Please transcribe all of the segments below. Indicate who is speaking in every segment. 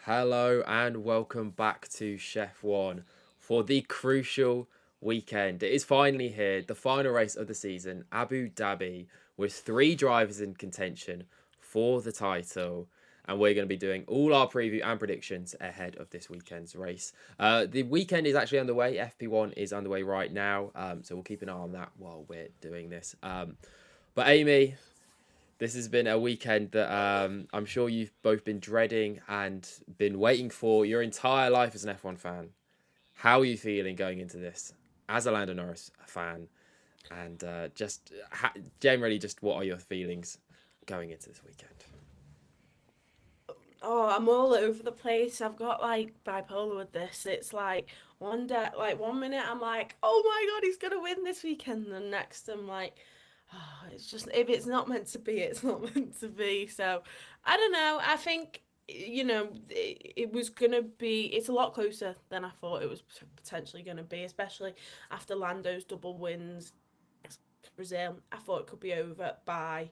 Speaker 1: Hello and welcome back to ShefF1 for the crucial weekend. It is finally here, the final race of the season, Abu Dhabi, with three drivers in contention for the title. And we're going to be doing all our preview and predictions ahead of this weekend's race. The weekend is actually underway. FP1 is underway right now. So we'll keep an eye on that while we're doing this. But Amy, this has been a weekend that I'm sure you've both been dreading and been waiting for your entire life as an F1 fan. How are you feeling going into this as a Lando Norris fan? And generally, just what are your feelings going into this weekend?
Speaker 2: Oh, I'm all over the place. I've got like bipolar with this. It's like one day, like 1 minute, I'm like, oh my God, he's gonna win this weekend. And the next, I'm like, oh, it's just if it's not meant to be, it's not meant to be. So I don't know. I think it was gonna be. It's a lot closer than I thought it was potentially gonna be, especially after Lando's double wins. Brazil, I thought it could be over by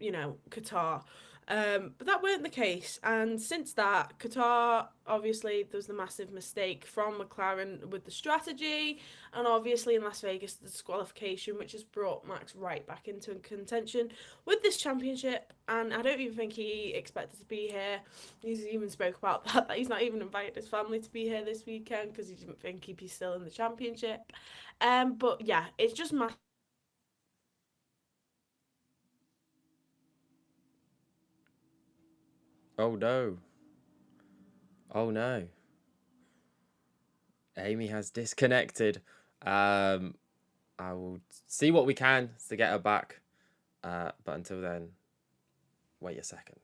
Speaker 2: Qatar. But that weren't the case. And since that, Qatar, obviously, there was the massive mistake from McLaren with the strategy. And obviously, in Las Vegas, the disqualification, which has brought Max right back into contention with this championship. And I don't even think he expected to be here. He's even spoke about that he's not even invited his family to be here this weekend because he didn't think he'd be still in the championship. But yeah, it's just massive.
Speaker 1: Oh no. Oh no. Amy has disconnected. I will see what we can to get her back. But until then, wait a second.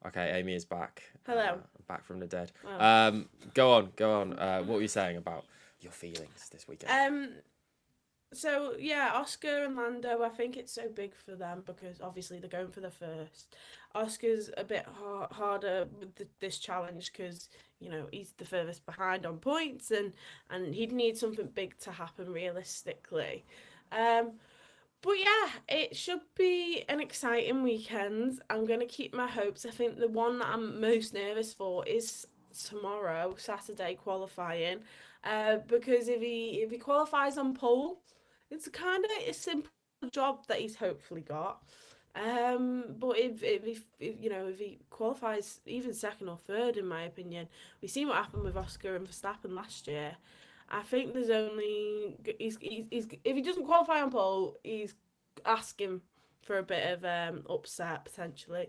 Speaker 1: Okay, Amy is back.
Speaker 2: Hello.
Speaker 1: Back from the dead.
Speaker 2: Oh.
Speaker 1: Go on, go on. What were you saying about your feelings this weekend?
Speaker 2: Um, So yeah, Oscar and Lando, I think it's so big for them because obviously they're going for the first. Oscar's a bit harder with this challenge because he's the furthest behind on points and he'd need something big to happen realistically. Um, but yeah, it should be an exciting weekend. I'm gonna keep my hopes. I think the one that I'm most nervous for is tomorrow, Saturday qualifying, because if he qualifies on pole, it's kind of a simple job that he's hopefully got. But if he qualifies even second or third, in my opinion, we've seen what happened with Oscar and Verstappen last year. I think there's only he's if he doesn't qualify on pole, he's asking for a bit of upset potentially.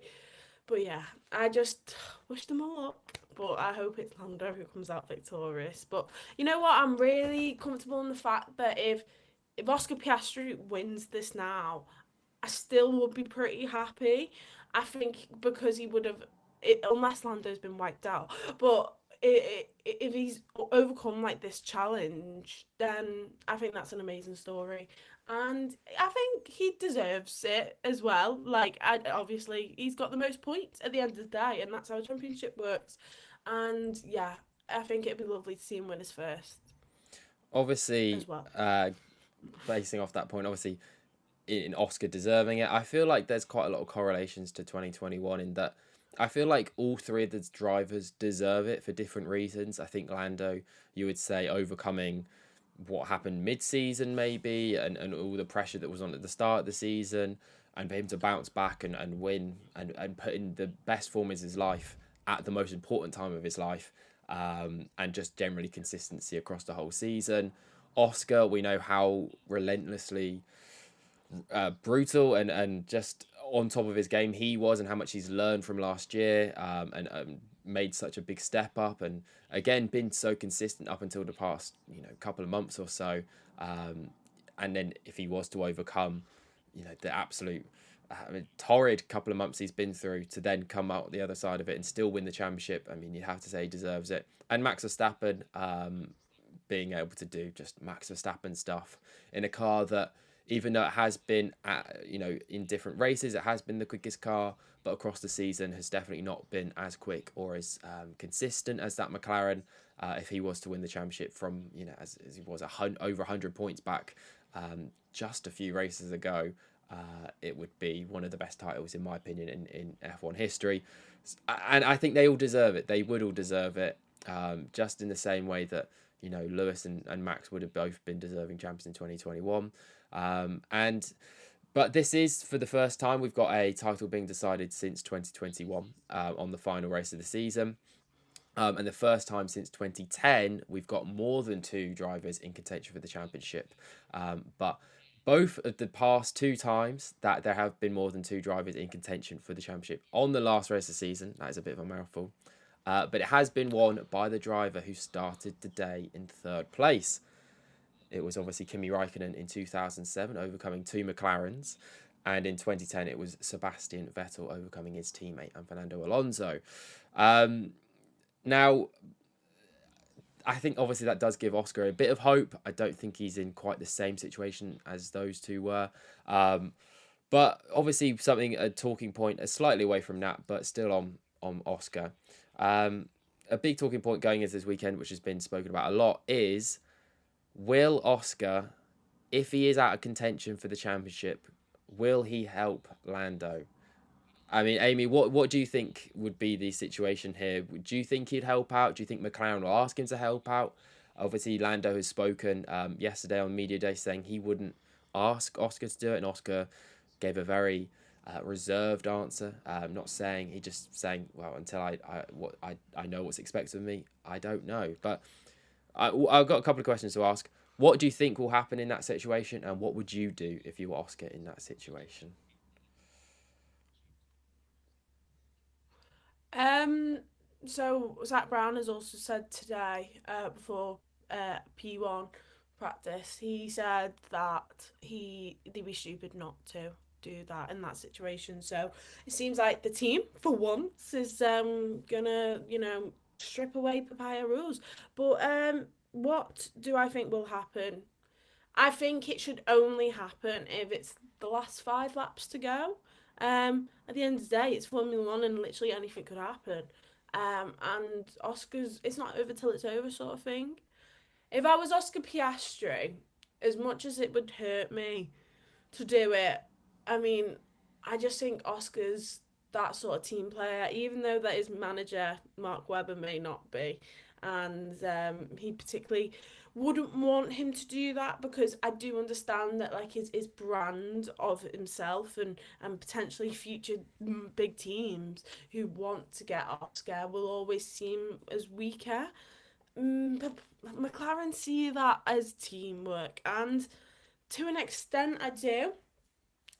Speaker 2: But yeah, I just wish them all luck. But I hope it's Lando who comes out victorious. But you know what? I'm really comfortable in the fact that if Oscar Piastri wins this now, I still would be pretty happy. I think because he would have, unless Lando's been wiped out, but if he's overcome like this challenge, then I think that's an amazing story, and I think he deserves it as well. Like, obviously he's got the most points at the end of the day, and that's how a championship works. And yeah, I think it'd be lovely to see him win his first
Speaker 1: Obviously,
Speaker 2: as well.
Speaker 1: basing off that point, obviously in Oscar deserving it. I feel like there's quite a lot of correlations to 2021 in that I feel like all three of the drivers deserve it for different reasons. I think Lando, you would say, overcoming what happened mid-season maybe and all the pressure that was on at the start of the season, and for him to bounce back and win and put in the best form of his life at the most important time of his life, and just generally consistency across the whole season. Oscar, we know how relentlessly brutal and just on top of his game he was, and how much he's learned from last year, and made such a big step up, and again been so consistent up until the past couple of months or so. and then if he was to overcome, the absolute torrid couple of months he's been through, to then come out the other side of it and still win the championship, I mean, you'd have to say he deserves it. And Max Verstappen, being able to do just Max Verstappen stuff in a car that, even though it has been, in different races, it has been the quickest car, but across the season has definitely not been as quick or as consistent as that McLaren. If he was to win the championship from, as he was over 100 points back just a few races ago, it would be one of the best titles, in my opinion, in F1 history. And I think they all deserve it. They would all deserve it, just in the same way that, Lewis and Max would have both been deserving champions in 2021. But this is, for the first time, we've got a title being decided since 2021 on the final race of the season. And the first time since 2010, we've got more than two drivers in contention for the championship. But both of the past two times that there have been more than two drivers in contention for the championship on the last race of the season, that is a bit of a mouthful, but it has been won by the driver who started the day in third place. It was obviously Kimi Raikkonen in 2007, overcoming two McLarens. And in 2010, it was Sebastian Vettel overcoming his teammate and Fernando Alonso. Now, I think obviously that does give Oscar a bit of hope. I don't think he's in quite the same situation as those two were. But obviously a talking point, slightly away from that, but still on Oscar. A big talking point going into this weekend, which has been spoken about a lot, is, will Oscar, if he is out of contention for the championship, will he help Lando? I mean, Amy, what do you think would be the situation here? Do you think he'd help out? Do you think McLaren will ask him to help out? Obviously, Lando has spoken yesterday on Media Day saying he wouldn't ask Oscar to do it, and Oscar gave a very reserved answer. Not saying, he just saying, well, until I know what's expected of me, I don't know. But I've got a couple of questions to ask. What do you think will happen in that situation, and what would you do if you were Oscar in that situation?
Speaker 2: Um, so Zach Brown has also said today, before P1 practice, he said that they'd be stupid not to do that in that situation. So it seems like the team, for once, is gonna, strip away papaya rules. But what do I think will happen? I think it should only happen if it's the last 5 laps to go. At the end of the day, it's Formula One and literally anything could happen. And Oscar's, it's not over till it's over, sort of thing. If I was Oscar Piastri, as much as it would hurt me to do it, I mean, I just think Oscar's that sort of team player, even though that his manager, Mark Webber, may not be. And he particularly wouldn't want him to do that, because I do understand that, like, his brand of himself and potentially future big teams who want to get Oscar will always seem as weaker. But McLaren see that as teamwork, and to an extent, I do.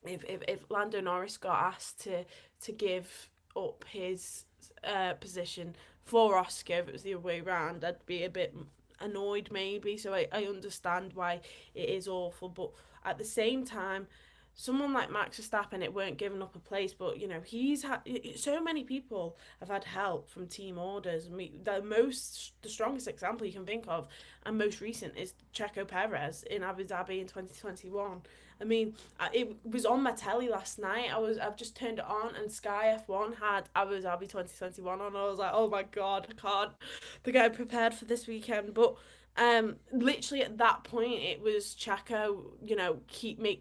Speaker 2: If Lando Norris got asked to give up his position for Oscar, if it was the other way around, I'd be a bit annoyed maybe. So I understand why it is awful, but at the same time, someone like Max Verstappen, it weren't giving up a place, but he's had so many people have had help from team orders. I mean, the strongest example you can think of, and most recent, is Checo Perez in Abu Dhabi in 2021. I mean, it was on my telly last night. I've just turned it on, and Sky F1 had Abu Dhabi 2021 on. I was like, oh my god, I can't. They're getting prepared for this weekend, but literally at that point, it was Checo,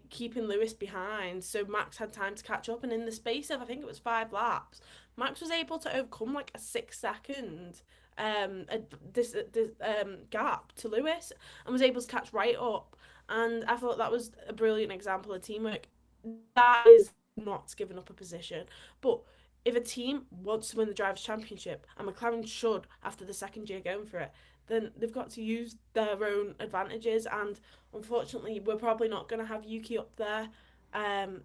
Speaker 2: keeping Lewis behind, so Max had time to catch up, and in the space of, I think it was 5 laps, Max was able to overcome like a 6 second gap to Lewis, and was able to catch right up. And I thought that was a brilliant example of teamwork. That is not giving up a position. But if a team wants to win the Drivers' Championship, and McLaren should, after the second year going for it, then they've got to use their own advantages. And unfortunately, we're probably not going to have Yuki up there.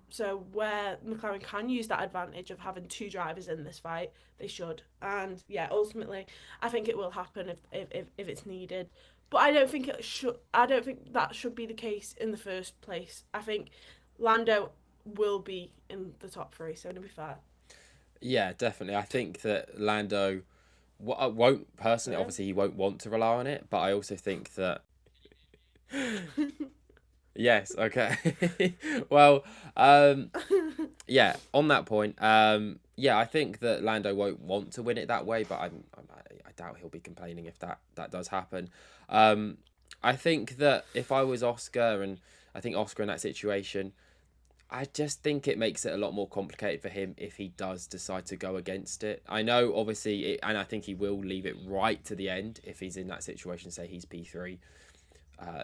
Speaker 2: So where McLaren can use that advantage of having two drivers in this fight, they should. And yeah, ultimately, I think it will happen if it's needed. but I don't think it should. I don't think that should be the case in the first place. I think Lando will be in the top three, so to be fair.
Speaker 1: Yeah, definitely. I think that Lando won't personally.
Speaker 2: No.
Speaker 1: Obviously, he won't want to rely on it, but I also think that yes. Okay. Well, yeah. On that point, yeah, I think that Lando won't want to win it that way, but I doubt he'll be complaining if that does happen. Um, I think that if I was Oscar, and I think Oscar in that situation, I just think it makes it a lot more complicated for him if he does decide to go against it. I know, obviously, and I think he will leave it right to the end if he's in that situation. Say he's P3,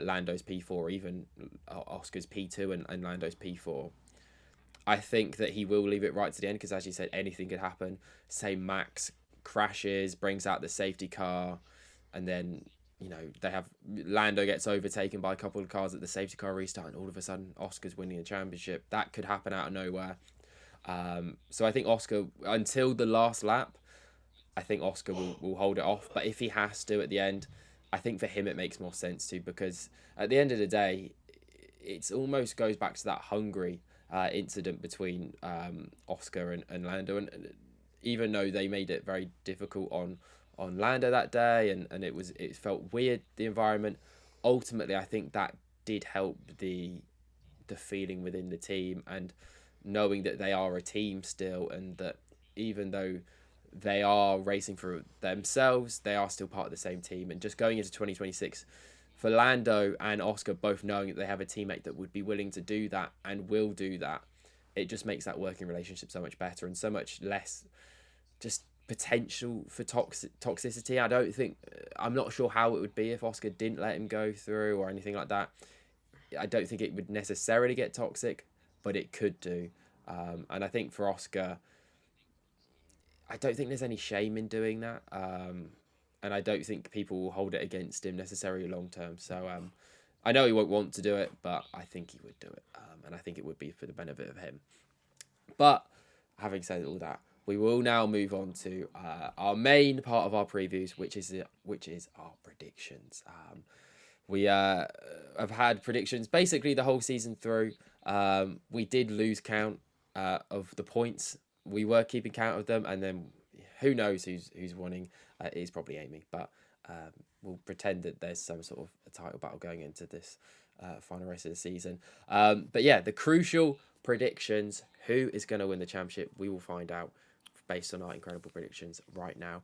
Speaker 1: Lando's P4, even Oscar's P2 and Lando's P4. I think that he will leave it right to the end because, as you said, anything could happen. Say Max crashes, brings out the safety car, and then they have Lando gets overtaken by a couple of cars at the safety car restart, and all of a sudden Oscar's winning the championship. That could happen out of nowhere. So I think Oscar, until the last lap, I think Oscar will hold it off. But if he has to at the end, I think for him it makes more sense to, because at the end of the day, it almost goes back to that Hungary incident between Oscar and Lando. And even though they made it very difficult on Lando that day, and it felt weird, the environment, ultimately I think that did help the feeling within the team, and knowing that they are a team still, and that even though they are racing for themselves, they are still part of the same team. And just going into 2026, for Lando and Oscar both knowing that they have a teammate that would be willing to do that and will do that, it just makes that working relationship so much better and so much less just potential for toxicity. I'm not sure how it would be if Oscar didn't let him go through or anything like that. I don't think it would necessarily get toxic, but it could do. And I think for Oscar, I don't think there's any shame in doing that. And I don't think people will hold it against him necessarily long term. So I know he won't want to do it, but I think he would do it. And I think it would be for the benefit of him. But having said all that, we will now move on to our main part of our previews, which is our predictions. We have had predictions basically the whole season through. We did lose count of the points. We were keeping count of them, and then who knows who's winning? It is probably Amy, but we'll pretend that there's some sort of a title battle going into this final race of the season. But yeah, the crucial predictions: who is going to win the championship? We will find out based on our incredible predictions right now.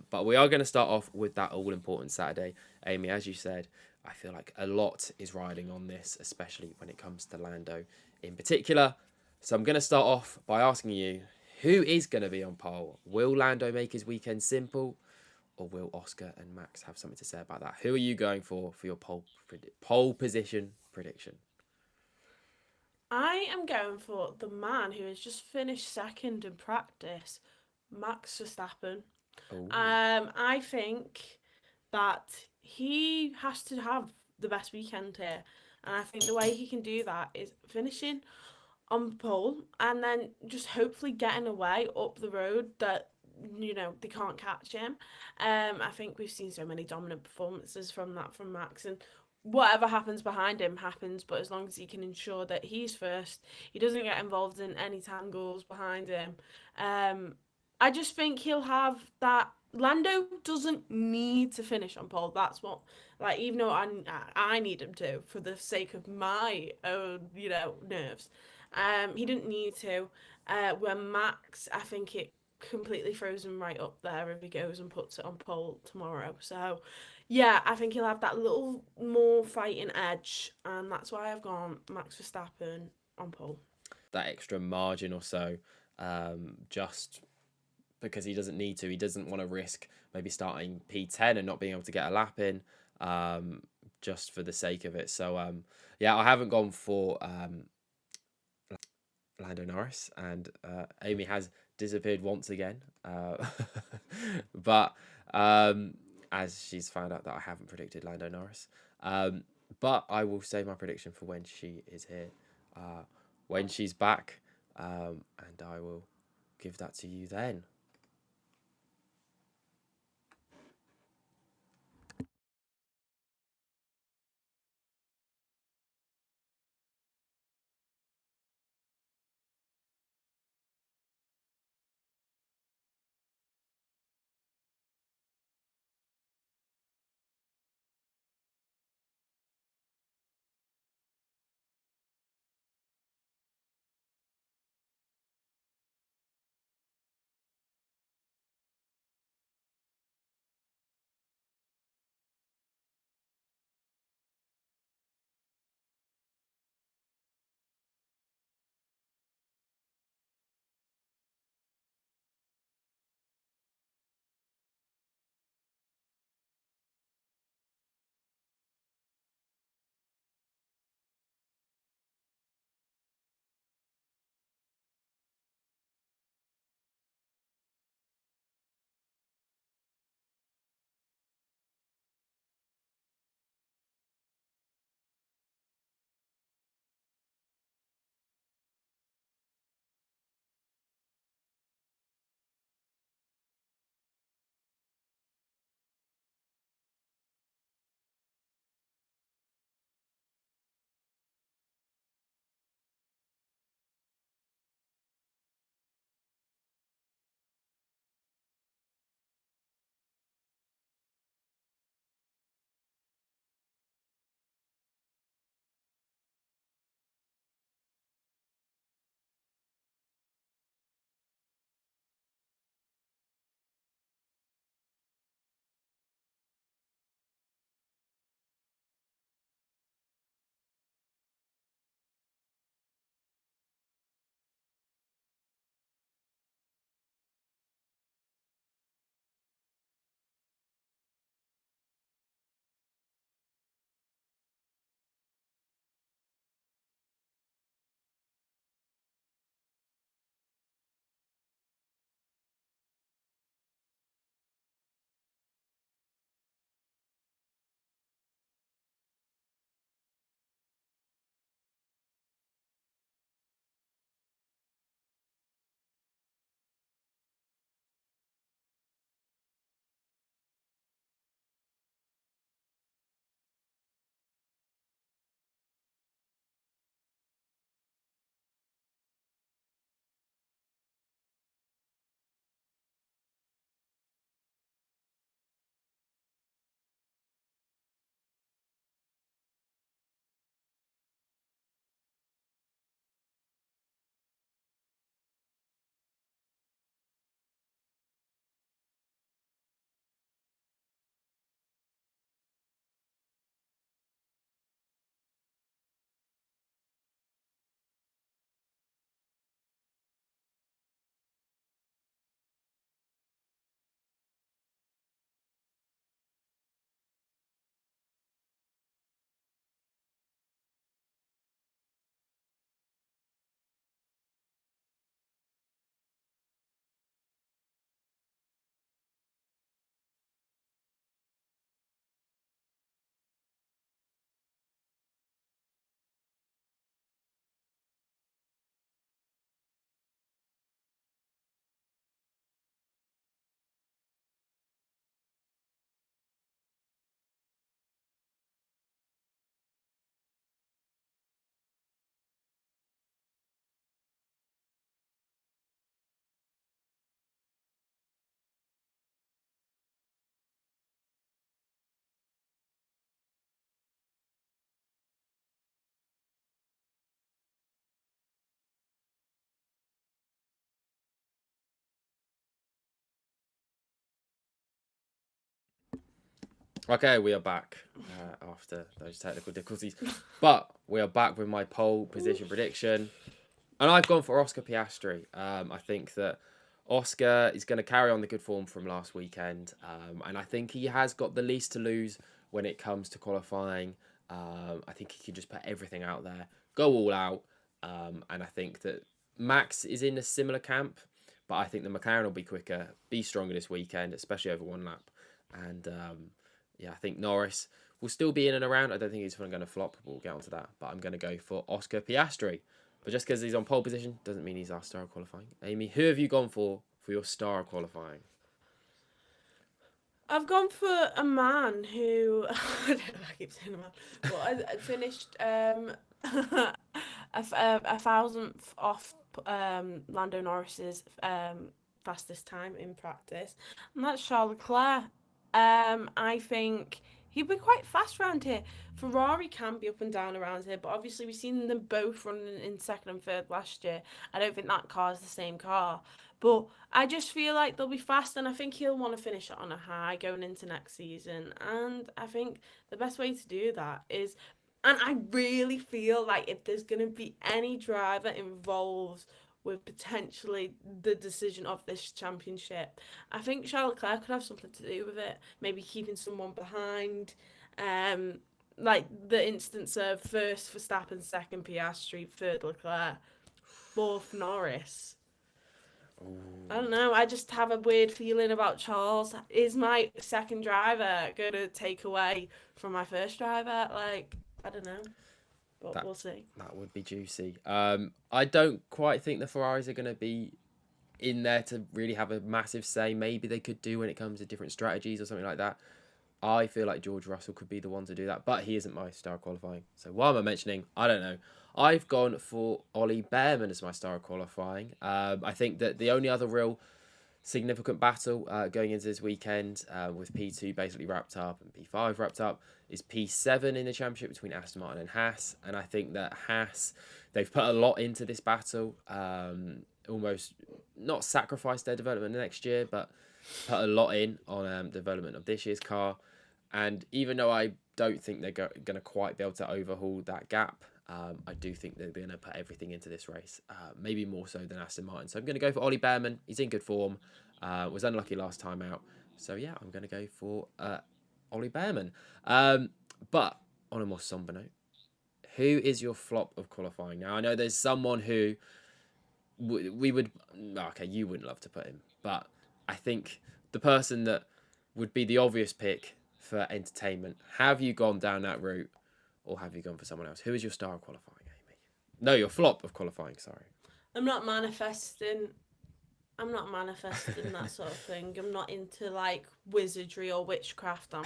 Speaker 1: But we are going to start off with that all-important Saturday. Amy, as you said, I feel like a lot is riding on this, especially when it comes to Lando in particular. So I'm going to start off by asking you, who is going to be on pole? Will Lando make his weekend simple, or will Oscar and Max have something to say about that? Who are you going for your pole position prediction?
Speaker 2: I am going for the man who has just finished second in practice, Max Verstappen.
Speaker 1: Oh,
Speaker 2: I think that he has to have the best weekend here, and I think the way he can do that is finishing on pole and then just hopefully getting away up the road that they can't catch him. I think we've seen so many dominant performances from Max, and whatever happens behind him happens, but as long as he can ensure that he's first, he doesn't get involved in any tangles behind him. I just think he'll have that. Lando doesn't need to finish on pole. That's what, like, even though I need him to for the sake of my own, nerves. He didn't need to. Where Max, I think it completely throws him right up there if he goes and puts it on pole tomorrow. So, yeah, I think he'll have that little more fighting edge, and that's why I've gone Max Verstappen on pole.
Speaker 1: that extra margin or so, just because he doesn't need to. He doesn't want to risk maybe starting P10 and not being able to get a lap in, just for the sake of it. So, yeah, I haven't gone for Lando Norris, and Amy has disappeared once again. But as she's found out that I haven't predicted Lando Norris. But I will say my prediction for when she is here, when she's back, and I will give that to you then. Okay, we are back after those technical difficulties, but we are back with my pole position prediction, and I've gone for Oscar Piastri. I think that Oscar is going to carry on the good form from last weekend, and I think he has got the least to lose when it comes to qualifying. I think he can just put everything out there, go all out, and I think that Max is in a similar camp, but I think the McLaren will be quicker, be stronger this weekend, especially over one lap, and yeah, I think Norris will still be in and around. I don't think he's going to flop. We'll get onto that, but I'm going to go for Oscar Piastri. But just because he's on pole position doesn't mean he's our star of qualifying. Amy, who have you gone for your star of qualifying?
Speaker 2: I've gone for a man who I don't know if I keep saying a man, but I finished a thousandth off Lando Norris's fastest time in practice, and that's Charles Leclerc. I think he'd be quite fast around here. Ferrari can be up and down around here, but obviously we've seen them both running in second and third last year. I don't think that car is the same car, but I just feel like they'll be fast, and I think he'll want to finish it on a high going into next season. And I think the best way to do that is, and I really feel like if there's going to be any driver involved with potentially the decision of this championship, I think Charles Leclerc could have something to do with it. Maybe keeping someone behind. Um, like the instance of first Verstappen, second Piastri, third Leclerc, fourth Norris. I don't know. I just have a weird feeling about Charles. Is my second driver going to take away from my first driver? Like, I don't know, but
Speaker 1: That
Speaker 2: we'll see.
Speaker 1: that would be juicy. I don't quite think the Ferraris are going to be in there to really have a massive say. Maybe they could do when it comes to different strategies or something like that. I feel like George Russell could be the one to do that, but he isn't my star qualifying. So why am I mentioning? I don't know. I've gone for Ollie Behrman as my star qualifying. I think that the only other real significant battle going into this weekend with P2 basically wrapped up and P5 wrapped up is P7 in the championship between Aston Martin and Haas. And I think that Haas, they've put a lot into this battle, almost not sacrificed their development next year, but put a lot in on development of this year's car. And even though I don't think they're going to quite be able to overhaul that gap, I do think they're going to put everything into this race, maybe more so than Aston Martin. So I'm going to go for Ollie Behrman. He's in good form. Was unlucky last time out. So yeah, I'm going to go for Ollie Behrman. But on a more somber note, who is your flop of qualifying? Now, I know there's someone who we would... Okay, you wouldn't love to put him. But I think the person that would be the obvious pick for entertainment. Have you gone down that route, or have you gone for someone else? Who is your star of qualifying, Amy? No, your flop of qualifying. Sorry.
Speaker 2: I'm not manifesting. I'm not manifesting that sort of thing. I'm not into like wizardry or witchcraft. I'm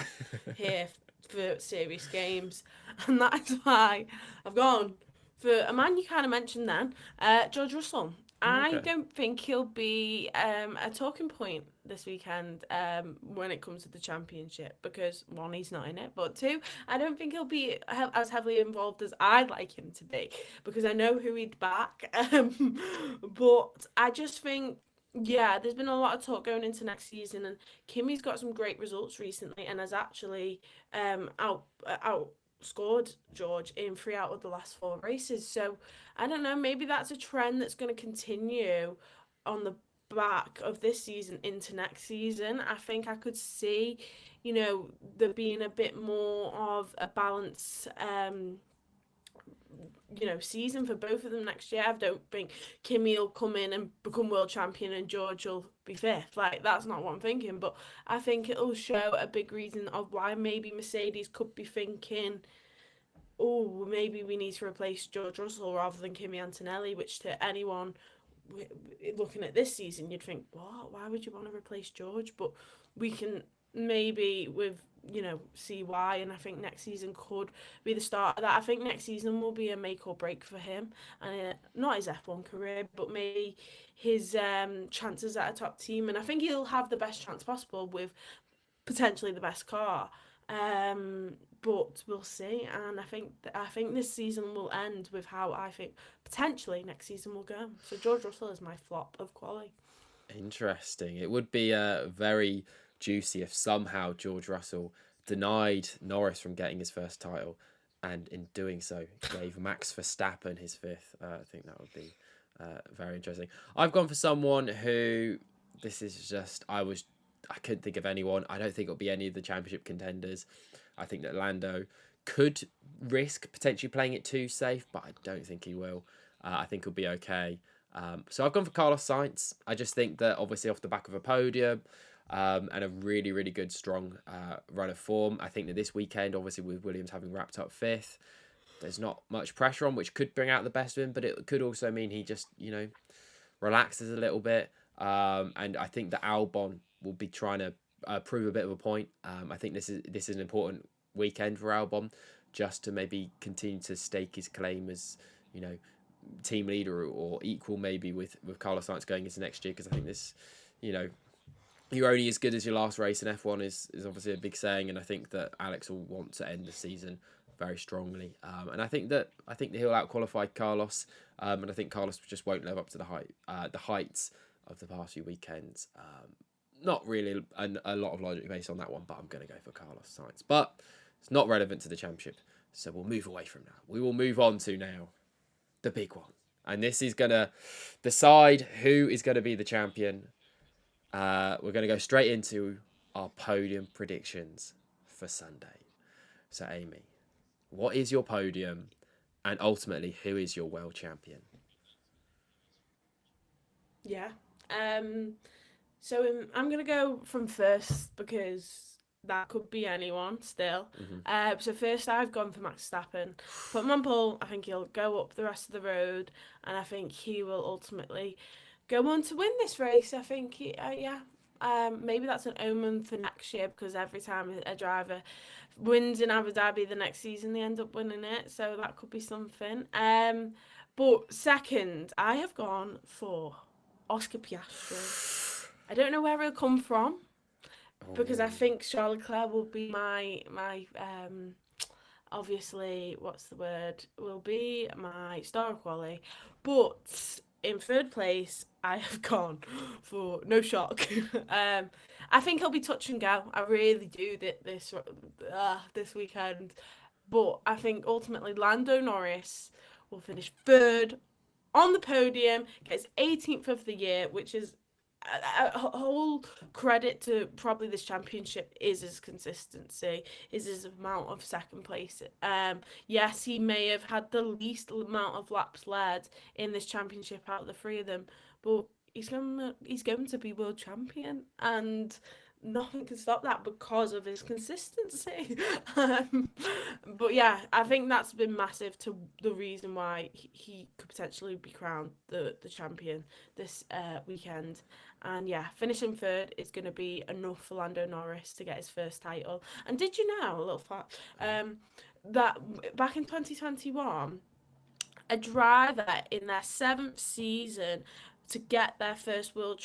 Speaker 2: here for serious games, and that's why I've gone for a man you kind of mentioned then, George Russell. I
Speaker 1: Okay.
Speaker 2: don't think he'll be a talking point this weekend when it comes to the championship because one, he's not in it, but two, I don't think he'll be as heavily involved as I'd like him to be because I know who he'd back. But I just think, yeah, there's been a lot of talk going into next season, and Kimmy's got some great results recently and has actually outscored George in 3 out of the last 4 races. So I don't know, maybe that's a trend that's going to continue on the back of this season into next season. I think I could see, there being a bit more of a balance season for both of them next year. I don't think Kimmy will come in and become world champion and George will be fifth. Like, that's not what I'm thinking. But I think it'll show a big reason of why maybe Mercedes could be thinking, oh, maybe we need to replace George Russell rather than Kimi Antonelli, which to anyone looking at this season, you'd think, what? Why would you want to replace George? But we can maybe see why, and I think next season could be the start of that. I think next season will be a make or break for him, and not his F1 career, but maybe his chances at a top team. And I think he'll have the best chance possible with potentially the best car. But we'll see, and I think this season will end with how I think potentially next season will go. So George Russell is my flop of quali.
Speaker 1: Interesting. It would be very juicy if somehow George Russell denied Norris from getting his first title, and in doing so, gave Max Verstappen his fifth. I think that would be very interesting. I've gone for someone who this is just I couldn't think of anyone. I don't think it'll be any of the championship contenders. I think that Lando could risk potentially playing it too safe, but I don't think he will. I think he'll be okay. So I've gone for Carlos Sainz. I just think that obviously off the back of a podium and a really, really good, strong run of form, I think that this weekend, obviously with Williams having wrapped up fifth, there's not much pressure on, which could bring out the best of him, but it could also mean he just, relaxes a little bit. And I think that Albon will be trying to prove a bit of a point. I think this is an important weekend for Albon, just to maybe continue to stake his claim as, team leader or equal maybe with Carlos Sainz going into next year, because I think this, you're only as good as your last race in F1 is obviously a big saying, and I think that Alex will want to end the season very strongly. And I think that he'll outqualify Carlos, and I think Carlos just won't live up to the heights of the past few weekends. Not really a lot of logic based on that one, but I'm going to go for Carlos Sainz. But it's not relevant to the championship, so we'll move away from that. We will move on to now the big one, and this is going to decide who is going to be the champion. We're going to go straight into our podium predictions for Sunday. So, Amy, what is your podium, and ultimately, who is your world champion?
Speaker 2: Yeah. So I'm gonna go from first because that could be anyone still. So first I've gone for Max Verstappen. Put him on pole. I think he'll go up the rest of the road, and I think he will ultimately go on to win this race. I think maybe that's an omen for next year, because every time a driver wins in Abu Dhabi the next season, they end up winning it. So that could be something. But second, I have gone for Oscar Piastri. I don't know where he'll come from, because I think Charles Leclerc will be my obviously, what's the word, will be my star of quality. But in third place, I have gone for, no shock, I think he'll be touch and go. I really do this weekend. But I think ultimately Lando Norris will finish third on the podium, gets 18th of the year, which is a whole credit to probably this championship is his consistency, is his amount of second place. Yes, he may have had the least amount of laps led in this championship out of the three of them, but he's going to be world champion, and nothing can stop that because of his consistency. But yeah, I think that's been massive to the reason why he could potentially be crowned the champion this weekend. And yeah, finishing third is going to be enough for Lando Norris to get his first title. And did you know, a little fact, that back in 2021, a driver in their 7th season to get their first world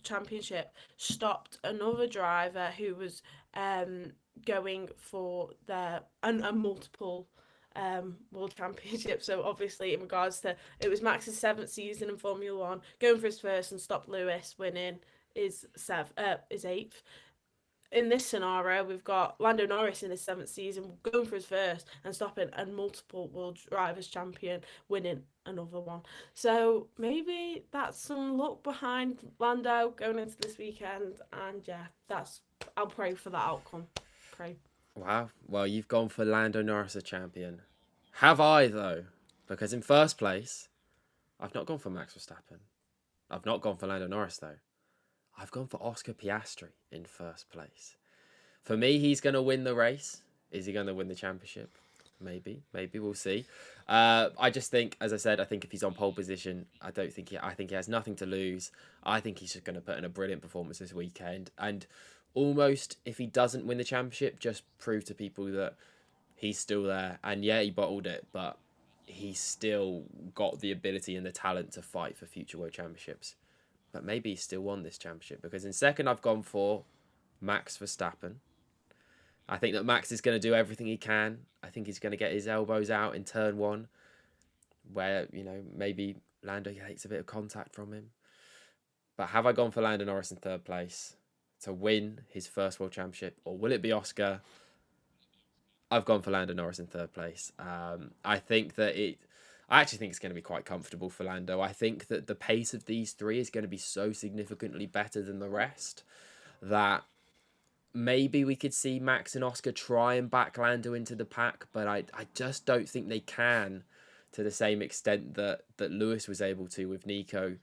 Speaker 2: championship stopped another driver who was going for their a multiple world championship. So obviously, in regards to, it was Max's 7th season in Formula One, going for his first, and stopped Lewis winning his 8th. In this scenario, we've got Lando Norris in his 7th season going for his first and stopping a multiple world drivers champion winning another one. So maybe that's some luck behind Lando going into this weekend. And yeah, I'll pray for that outcome. Pray.
Speaker 1: Wow. Well, you've gone for Lando Norris as champion. Have I, though? Because in first place, I've not gone for Max Verstappen. I've not gone for Lando Norris, though. I've gone for Oscar Piastri in first place. For me, he's going to win the race. Is he going to win the championship? Maybe. We'll see. I just think, as I said, I think if he's on pole position, I think he has nothing to lose. I think he's just going to put in a brilliant performance this weekend. And almost, if he doesn't win the championship, just prove to people that he's still there. And yeah, he bottled it, but he's still got the ability and the talent to fight for future world championships. But maybe he still won this championship, because in second I've gone for Max Verstappen. I think that Max is going to do everything he can. I think he's going to get his elbows out in turn 1, where, maybe Lando takes a bit of contact from him. But have I gone for Lando Norris in third place to win his first world championship, or will it be Oscar? I've gone for Lando Norris in third place. I think that I actually think it's going to be quite comfortable for Lando. I think that the pace of these three is going to be so significantly better than the rest that maybe we could see Max and Oscar try and back Lando into the pack, but I just don't think they can to the same extent that Lewis was able to with Nico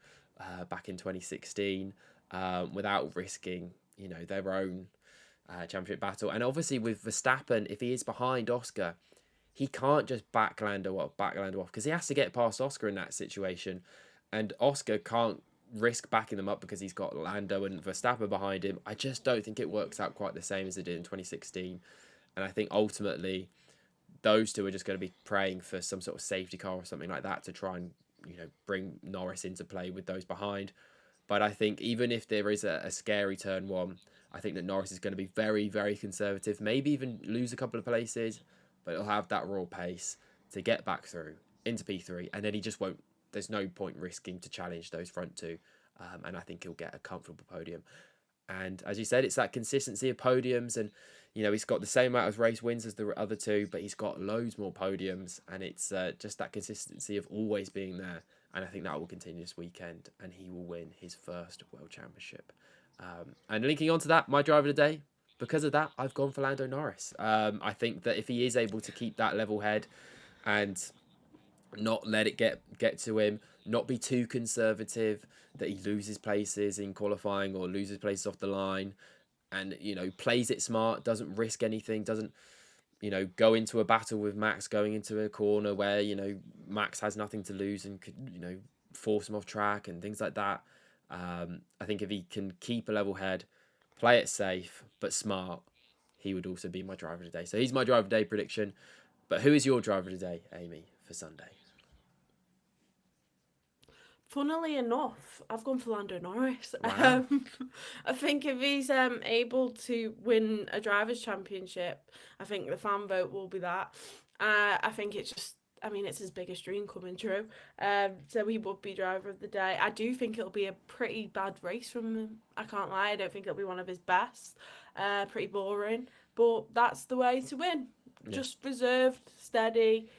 Speaker 1: back in 2016 without risking, their own championship battle. And obviously with Verstappen, if he is behind Oscar, he can't just back Lando off because he has to get past Oscar in that situation, and Oscar can't risk backing them up because he's got Lando and Verstappen behind him. I just don't think it works out quite the same as it did in 2016, and I think ultimately those two are just going to be praying for some sort of safety car or something like that to try and bring Norris into play with those behind. But I think even if there is a scary turn one, I think that Norris is going to be very, very conservative, maybe even lose a couple of places, but he'll have that raw pace to get back through into P3, and then he just won't. There's no point risking to challenge those front two, and I think he'll get a comfortable podium. And as you said, it's that consistency of podiums, and he's got the same amount of race wins as the other two, but he's got loads more podiums, and it's just that consistency of always being there. And I think that will continue this weekend, and he will win his first World Championship. And linking on to that, my driver of the day, because of that, I've gone for Lando Norris. I think that if he is able to keep that level head and not let it get to him, not be too conservative, that he loses places in qualifying or loses places off the line, and plays it smart, doesn't risk anything, doesn't go into a battle with Max going into a corner where Max has nothing to lose and could force him off track and things like that. I think if he can keep a level head, play it safe but smart, he would also be my driver of the day. So he's my driver of the day prediction. But who is your driver of the day, Amy, for Sunday?
Speaker 2: Funnily enough, I've gone for Lando Norris.
Speaker 1: Wow.
Speaker 2: I think if he's able to win a drivers' championship, I think the fan vote will be that. I think it's just, I mean, it's his biggest dream coming true. So he would be driver of the day. I do think it'll be a pretty bad race from him. I can't lie. I don't think it'll be one of his best. Pretty boring, but that's the way to win.
Speaker 1: Yeah.
Speaker 2: Just reserved, steady.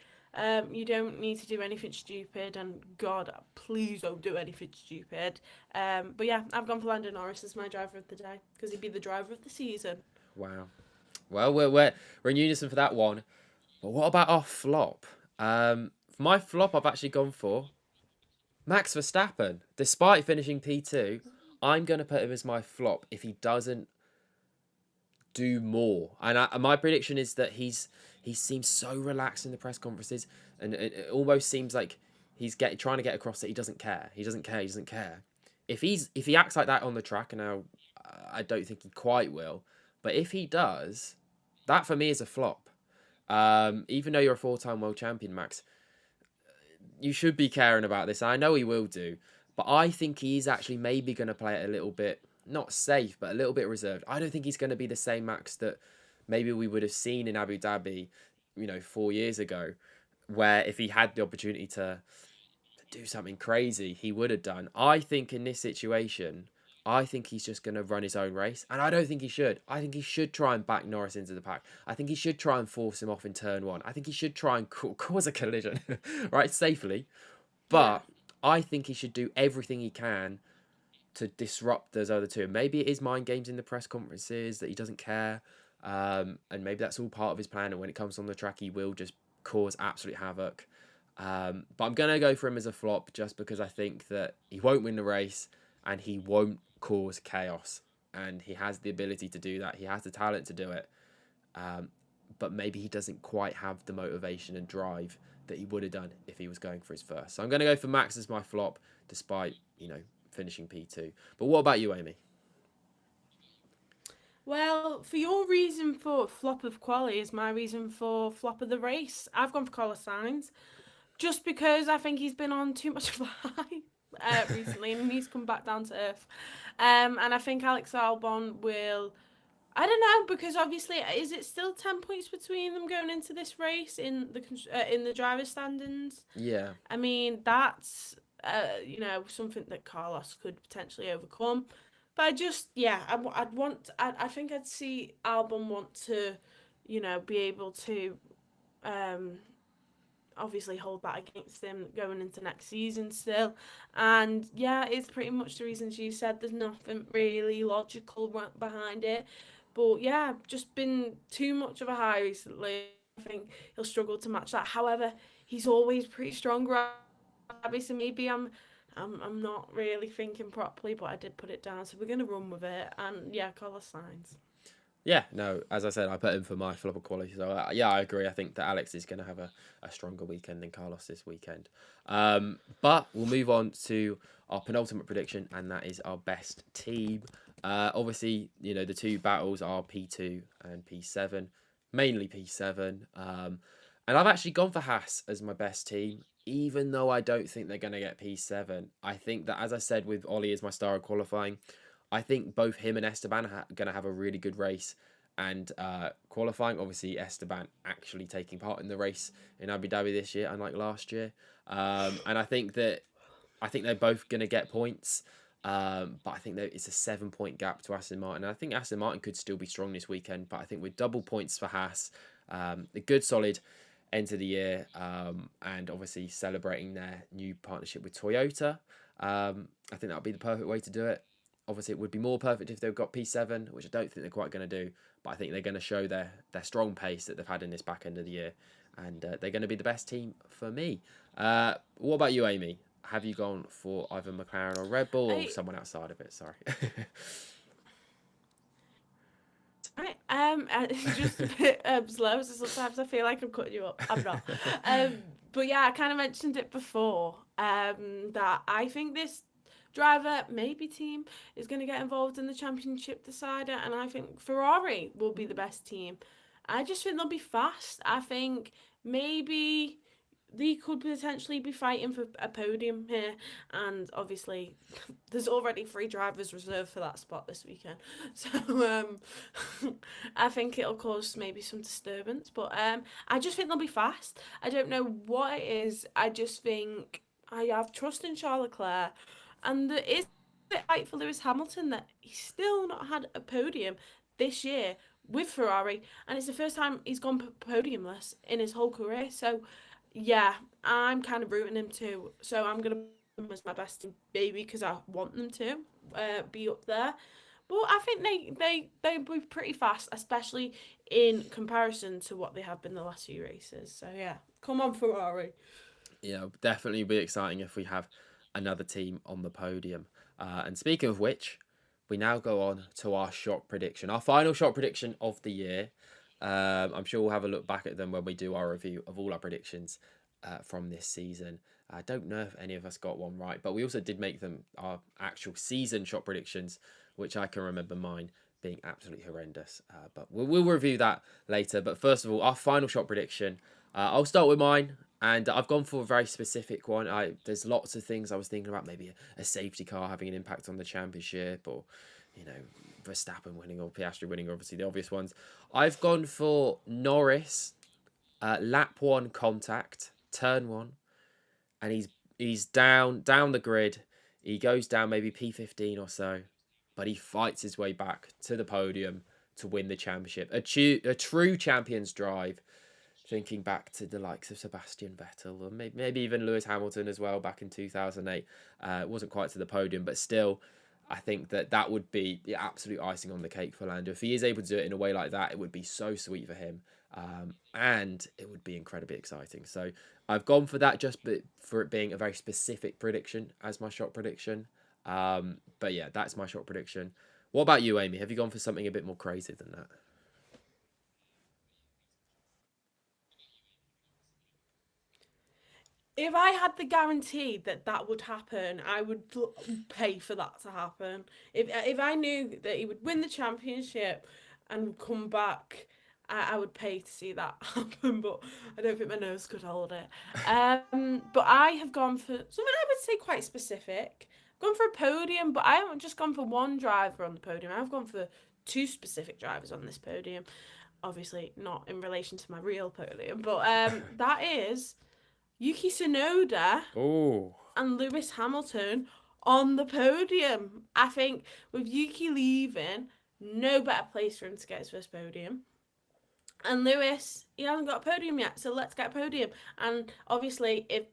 Speaker 2: You don't need to do anything stupid, and God, please don't do anything stupid. But yeah, I've gone for Lando Norris as my driver of the day because he'd be the driver of the season.
Speaker 1: Wow. Well, we're in unison for that one. But what about our flop? For my flop, I've actually gone for Max Verstappen. Despite finishing P2, I'm going to put him as my flop if he doesn't do more. And my prediction is that he seems so relaxed in the press conferences, and it almost seems like he's trying to get across that he doesn't care. He doesn't care. If he acts like that on the track, and now I don't think he quite will, but if he does, that for me is a flop. Even though you're a 4-time world champion, Max, you should be caring about this. I know he will do, but I think he's actually maybe going to play it a little bit, not safe, but a little bit reserved. I don't think he's going to be the same Max that maybe we would have seen in Abu Dhabi, 4 years ago, where if he had the opportunity to do something crazy, he would have done. I think in this situation, I think he's just going to run his own race, and I don't think he should. I think he should try and back Norris into the pack. I think he should try and force him off in turn one. I think he should try and cause a collision, right, safely. But I think he should do everything he can to disrupt those other two. Maybe it is mind games in the press conferences that he doesn't care, and maybe that's all part of his plan. And when it comes on the track, he will just cause absolute havoc. But I'm gonna go for him as a flop just because I think that he won't win the race and he won't cause chaos. And he has the ability to do that. He has the talent to do it. But maybe he doesn't quite have the motivation and drive that he would have done if he was going for his first. So I'm gonna go for Max as my flop, despite finishing P2. But what about you, Amy?
Speaker 2: Well, for your reason for flop of quali is my reason for flop of the race. I've gone for Carlos Sainz, just because I think he's been on too much of a high recently, and he needs to come back down to earth. And I think Alex Albon will. I don't know, because obviously, is it still 10 points between them going into this race in the driver's standings?
Speaker 1: Yeah.
Speaker 2: I mean, that's something that Carlos could potentially overcome. But I think I'd see Albon want to be able to um, obviously hold that against him going into next season still. And yeah, it's pretty much the reasons you said. There's nothing really logical behind it. But yeah, just been too much of a high recently. I think he'll struggle to match that. However, he's always pretty strong, right? So maybe I'm not really thinking properly, but I did put it down. So we're gonna run with it. And yeah, colour signs.
Speaker 1: Yeah, no, as I said, I put him for my flop of quality. So, yeah, I agree. I think that Alex is going to have a stronger weekend than Carlos this weekend. But we'll move on to our penultimate prediction, and that is our best team. Obviously, the two battles are P2 and P7, mainly P7. And I've actually gone for Haas as my best team, even though I don't think they're going to get P7. I think that, as I said, with Ollie as my star of qualifying, I think both him and Esteban are going to have a really good race and qualifying. Obviously, Esteban actually taking part in the race in Abu Dhabi this year, unlike last year. And I think they're both going to get points. But I think that it's a 7 point gap to Aston Martin. And I think Aston Martin could still be strong this weekend. But I think with double points for Haas, a good solid end to the year, and obviously celebrating their new partnership with Toyota. I think that would be the perfect way to do it. Obviously, it would be more perfect if they've got P7, which I don't think they're quite going to do. But I think they're going to show their strong pace that they've had in this back end of the year. And they're going to be the best team for me. What about you, Amy? Have you gone for either McLaren or Red Bull or someone outside of it? Sorry.
Speaker 2: It's just a bit slow, so sometimes I feel like I'm cutting you up. I'm not. But yeah, I kind of mentioned it before. That I think this driver, maybe team, is going to get involved in the championship decider, and I think Ferrari will be the best team. I just think they'll be fast. I think maybe they could potentially be fighting for a podium here, and obviously there's already 3 drivers reserved for that spot this weekend, so I think it'll cause maybe some disturbance, but I just think they'll be fast. I don't know what it is. I just think I have trust in Charles Leclerc, and there is a bit fight for Lewis Hamilton that he's still not had a podium this year with Ferrari, and it's the first time he's gone podiumless in his whole career. So yeah, I'm kind of rooting him too. So I'm gonna put him as my best team, baby, because I want them to be up there. But I think they be pretty fast, especially in comparison to what they have been the last few races. So yeah, come on Ferrari.
Speaker 1: Yeah, definitely be exciting if we have another team on the podium. And speaking of which, we now go on to our shock prediction, our final shock prediction of the year. I'm sure we'll have a look back at them when we do our review of all our predictions from this season. I don't know if any of us got one right, but we also did make them our actual season shot predictions, which I can remember mine being absolutely horrendous. But we'll review that later. But first of all, our final shot prediction. I'll start with mine, and I've gone for a very specific one. There's lots of things I was thinking about, maybe a safety car having an impact on the championship, or Verstappen winning or Piastri winning, obviously the obvious ones. I've gone for Norris, lap 1 contact, turn 1, and he's down the grid. He goes down maybe P15 or so, but he fights his way back to the podium to win the championship. A true champion's drive. Thinking back to the likes of Sebastian Vettel or maybe even Lewis Hamilton as well back in 2008. It wasn't quite to the podium, but still, I think that would be the absolute icing on the cake for Lando. If he is able to do it in a way like that, it would be so sweet for him. And it would be incredibly exciting. So I've gone for that just for it being a very specific prediction as my shot prediction. But yeah, that's my shot prediction. What about you, Amy? Have you gone for something a bit more crazy than that?
Speaker 2: If I had the guarantee that that would happen, I would pay for that to happen. If I knew that he would win the championship and come back, I would pay to see that happen. But I don't think my nose could hold it. But I have gone for something I would say quite specific. I've gone for a podium, but I haven't just gone for one driver on the podium. I've gone for 2 specific drivers on this podium. Obviously, not in relation to my real podium, but that is Yuki Tsunoda
Speaker 1: Oh,
Speaker 2: and Lewis Hamilton on the podium. I think with Yuki leaving, no better place for him to get his first podium. And Lewis, he hasn't got a podium yet, so let's get a podium. And obviously, if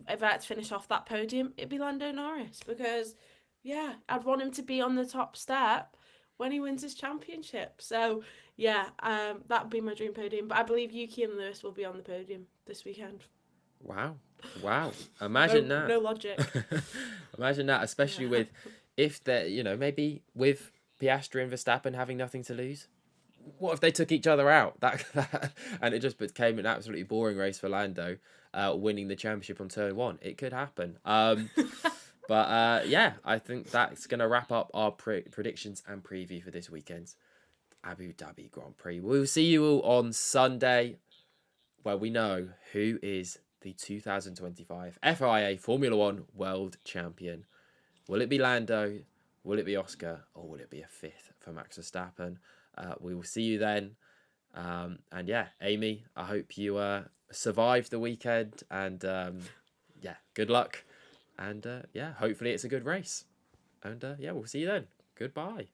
Speaker 2: I had to finish off that podium, it'd be Lando Norris because, yeah, I'd want him to be on the top step when he wins his championship. So yeah, that'd be my dream podium. But I believe Yuki and Lewis will be on the podium this weekend.
Speaker 1: Wow. Wow.
Speaker 2: No,
Speaker 1: Imagine that.
Speaker 2: no logic.
Speaker 1: Imagine that, especially
Speaker 2: Yeah.
Speaker 1: with if they're, maybe with Piastri and Verstappen having nothing to lose. What if they took each other out? That and it just became an absolutely boring race for Lando, winning the championship on turn one. It could happen. But yeah, I think that's gonna wrap up our predictions and preview for this weekend's Abu Dhabi Grand Prix. We'll see you all on Sunday, where we know who is the 2025 FIA Formula One World Champion. Will it be Lando? Will it be Oscar? Or will it be a fifth for Max Verstappen? We will see you then. And yeah, Amy, I hope you survived the weekend. And yeah, good luck. And yeah, hopefully it's a good race. And yeah, we'll see you then. Goodbye.